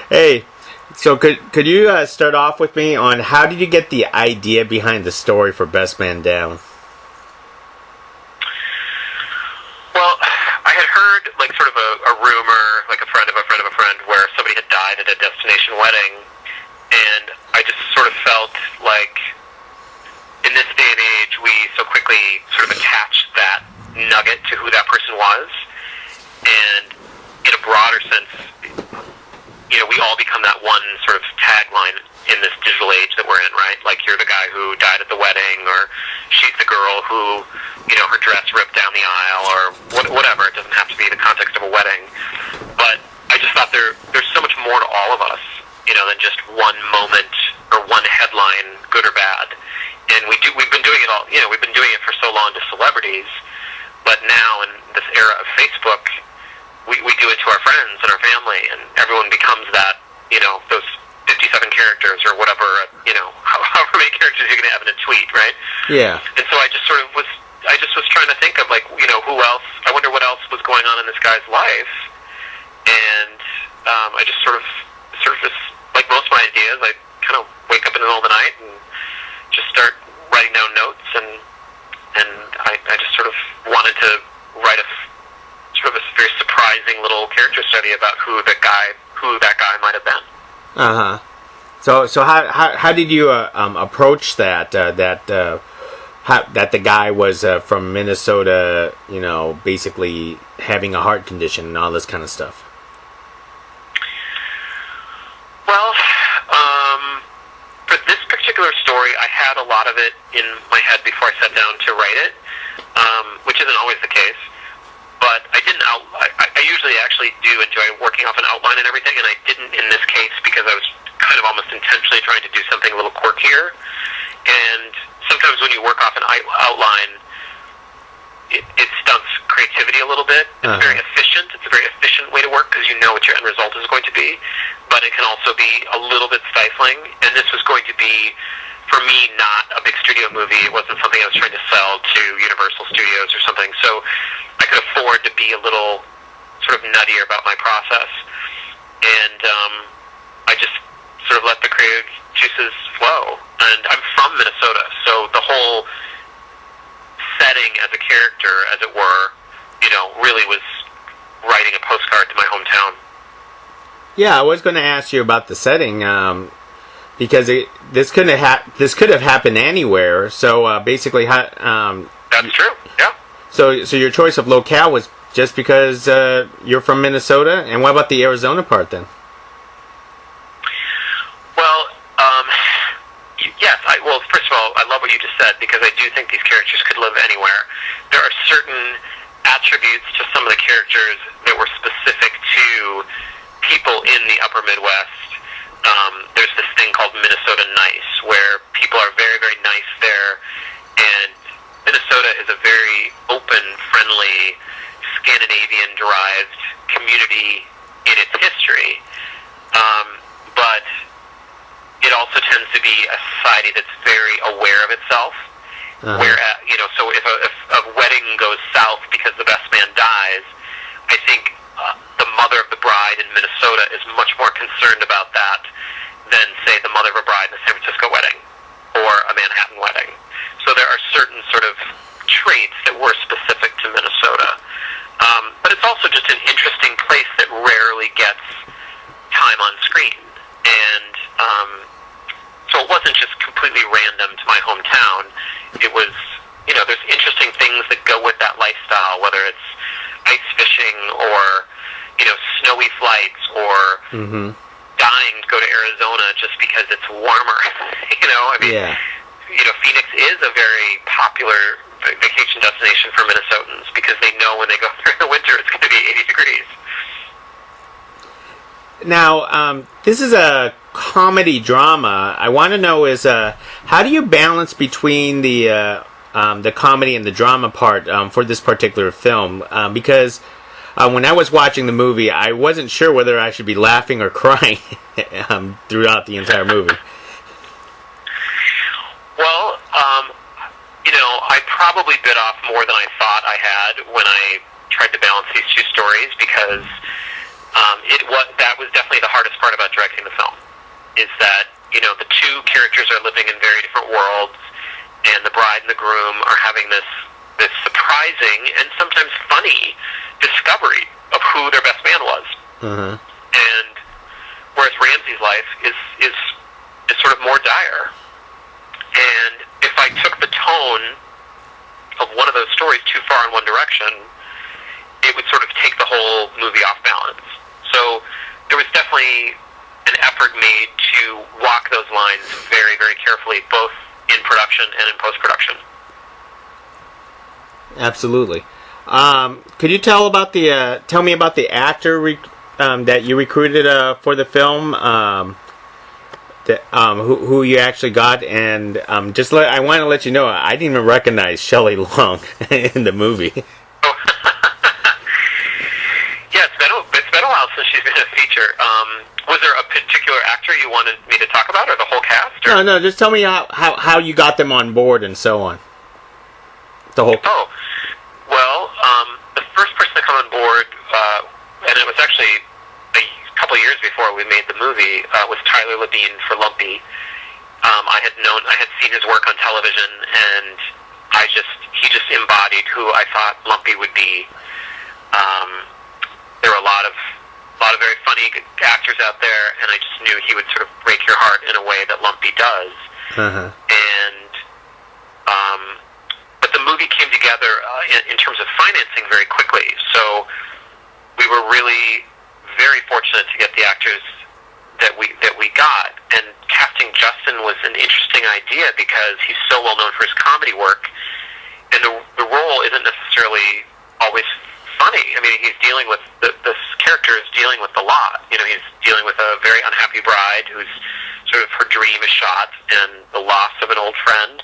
Hey, so could you start off with me on how did you get the idea behind the story for Best Man Down? Well, I had heard like sort of a rumor, like a friend of a friend of a friend, where somebody had died at a destination wedding, and I just sort of felt like in this day and age we so quickly sort of attach that nugget to who that person was, and in a broader sense, you know, we all become that one sort of tagline in this digital age that we're in, right? Like, you're the guy who died at the wedding, or she's the girl who, you know, her dress ripped down the aisle, or whatever. It doesn't have to be the context of a wedding. But I just thought there's so much more to all of us, you know, than just one moment or one headline, good or bad. And we've been doing it all, you know, we've been doing it for so long to celebrities, but now in this era of Facebook, we do it to our friends and our family, and everyone becomes that, you know, those 57 characters or whatever, you know, however many characters you're going to have in a tweet, right? Yeah. And so I just was trying to think of, like, you know, who else, I wonder what else was going on in this guy's life, and I just sort of just, like most of my ideas, I kind of wake up in the middle of the night and just start writing down notes, and I just sort of wanted to write a sort of a very surprising little character study about who that guy might have been. So how did you approach that that the guy was from Minnesota, you know, basically having a heart condition and all this kind of stuff? Well, for this particular story, I had a lot of it in my head before I sat down to write it, which isn't always the case. But I didn't. I usually actually do enjoy working off an outline and everything, and I didn't in this case because I was kind of almost intentionally trying to do something a little quirkier. And sometimes when you work off an outline, it stunts creativity a little bit. It's very efficient. It's a very efficient way to work because you know what your end result is going to be. But it can also be a little bit stifling. And this was going to be, for me, not a big studio movie. It wasn't something I was trying to sell to Universal Studios or something. So I could afford to be a little sort of nuttier about my process. And I just sort of let the creative juices flow. And I'm from Minnesota, so the whole setting as a character, as it were, you know, really was writing a postcard to my hometown. Yeah, I was going to ask you about the setting, because this could have happened anywhere. So basically, that's true. Yeah. So your choice of locale was just because you're from Minnesota, and what about the Arizona part then? Well, yes. Well, first of all, I love what you just said because I do think these characters could live anywhere. There are certain attributes to some of the characters that were specific to people in the Upper Midwest. There's this thing called Minnesota nice, where people are very, very nice there, and Minnesota is a very open, friendly, Scandinavian-derived community in its history, but it also tends to be a society that's very aware of itself. Where, you know, so if a wedding goes south because the best man dies, I think the mother of the bride in Minnesota is much more concerned about that than, say, the mother of a bride in a San Francisco wedding or a Manhattan wedding. So there are certain sort of traits that were specific to Minnesota. But it's also just an interesting place that rarely gets time on screen. And so it wasn't just completely random to my hometown. It was, you know, there's interesting things that go with that lifestyle, whether it's ice fishing or, you know, snowy flights or dying to go to Arizona just because it's warmer. You know, I mean, you know, Phoenix is a very popular vacation destination for Minnesotans because they know when they go through the winter it's going to be 80 degrees. Now, this is a comedy drama. I want to know is how do you balance between the comedy and the drama part for this particular film? Because when I was watching the movie, I wasn't sure whether I should be laughing or crying throughout the entire movie. Well, you know, I probably bit off more than I thought I had when I tried to balance these two stories because that was definitely the hardest part about directing directing the film. Is that, the two characters are living in very different worlds, and the bride and the groom are having this surprising and sometimes funny discovery of who their best man was. And whereas Ramsey's life is sort of more dire. And if I took the tone of one of those stories too far in one direction, it would sort of take the whole movie off balance. So there was definitely an effort made to walk those lines very, very carefully, both in production and in post-production. Absolutely. Could you tell me about the actor that you recruited for the film? Who you actually got, and I want to let you know I didn't even recognize Shelley Long in the movie. Oh. Yeah, it's been a while since she's been in a feature. Was there a particular actor you wanted me to talk about, or the whole cast? Or? No, just tell me how you got them on board and so on. The whole. Oh, well, the first person to come on board, and it was actually a couple of years before we made the movie, was Tyler Labine for Lumpy. I had seen his work on television, and he just embodied who I thought Lumpy would be. There were a lot of very funny actors out there, and I just knew he would sort of break your heart in a way that Lumpy does. And but the movie came together in terms of financing very quickly. So we were really very fortunate to get the actors that we got, and casting Justin was an interesting idea because he's so well known for his comedy work, and the role isn't necessarily always funny. I mean, he's dealing with this character is dealing with a lot. He's dealing with a very unhappy bride who's sort of her dream is shot, and the loss of an old friend,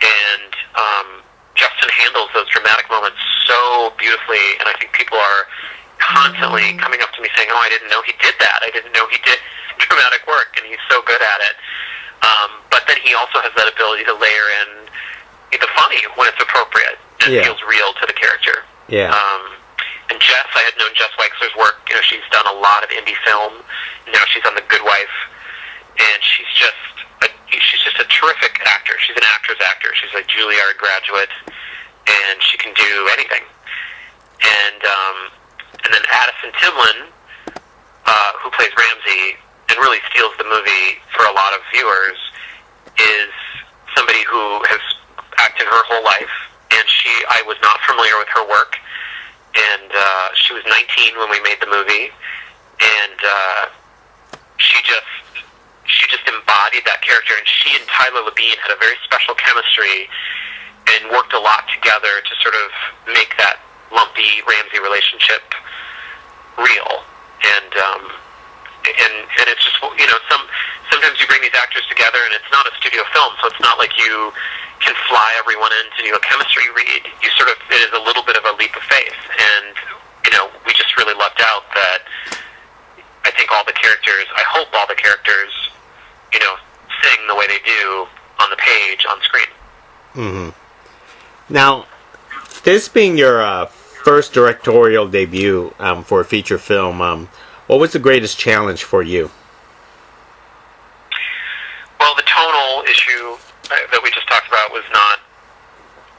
and Justin handles those dramatic moments so beautifully, and I think people are constantly coming up to me saying, "Oh, I didn't know he did that. I didn't know he did dramatic work," and he's so good at it. But then he also has that ability to layer in the funny when it's appropriate, and it feels real to the character. Yeah. And Jess, I had known Jess Weixler's work. She's done a lot of indie film. Now she's on The Good Wife, and she's just a terrific actor. She's an actor's actor. She's a Juilliard graduate, and she can do anything. And then Addison Timlin, who plays Ramsey and really steals the movie for a lot of viewers, is somebody who has acted her whole life, and I was not familiar with her work, and she was 19 when we made the movie, and she just embodied that character, and she and Tyler Labine had a very special chemistry and worked a lot together to sort of make that Lumpy Ramsey relationship real. And it's just, sometimes you bring these actors together, and it's not a studio film, so it's not like you can fly everyone in to do a chemistry read. It is a little bit of a leap of faith, and we just really lucked out that I think I hope all the characters, sing the way they do on the page, on screen. Now, this being your first directorial debut for a feature film, what was the greatest challenge for you? Well, the tonal issue that we just talked about was not,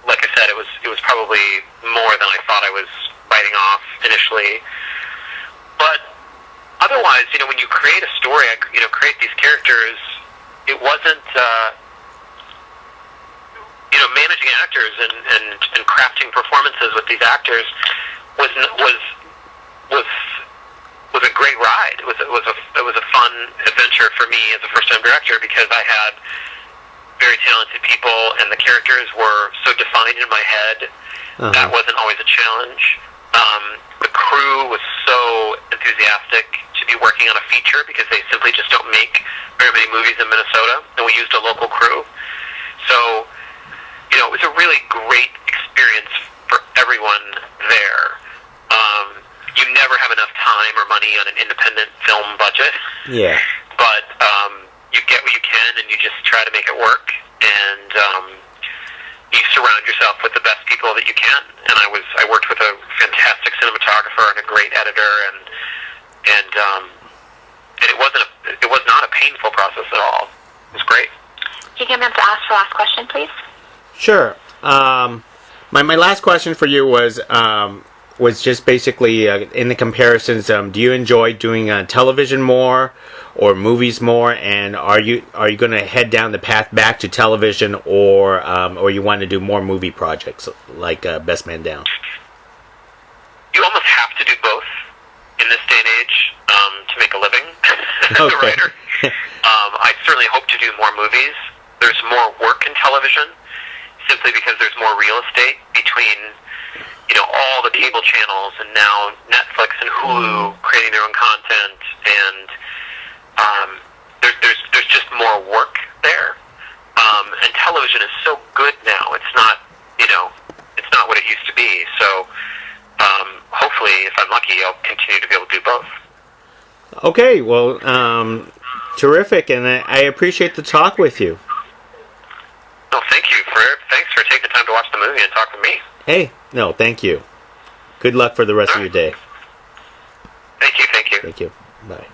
like I said, it was probably more than I thought I was biting off initially. But otherwise, when you create a story, create these characters, it wasn't, managing actors and crafting performances with these actors was a great ride. It was a fun adventure for me as a first-time director, because I had very talented people, and the characters were so defined in my head. That wasn't always a challenge. The crew was so enthusiastic to be working on a feature, because they simply just don't make very many movies in Minnesota, and we used a local crew. So, it was a really great experience for everyone there. You never have enough time or money on an independent film budget. Yeah. But you get what you can, and you just try to make it work, and you surround yourself with the best people that you can. And I worked with a fantastic cinematographer and a great editor, and it wasn't a painful process at all. It was great. You can have to ask for last question, please. Sure. My last question for you was just basically in the comparisons. Do you enjoy doing television more or movies more? And are you going to head down the path back to television, or you want to do more movie projects like Best Man Down? You almost have to do both in this day and age to make a living as a writer. I certainly hope to do more movies. There's more work in television simply because there's more real estate between, you know, all the cable channels and now Netflix and Hulu creating their own content, and there's just more work there. And television is so good now. It's not, you know, it's not what it used to be. So hopefully, if I'm lucky, I'll continue to be able to do both. Okay, well, terrific, and I appreciate the talk with you. No, thanks for taking the time to watch the movie and talk with me. Hey, no, thank you. Good luck for the rest of your day. Thank you. Thank you. Bye.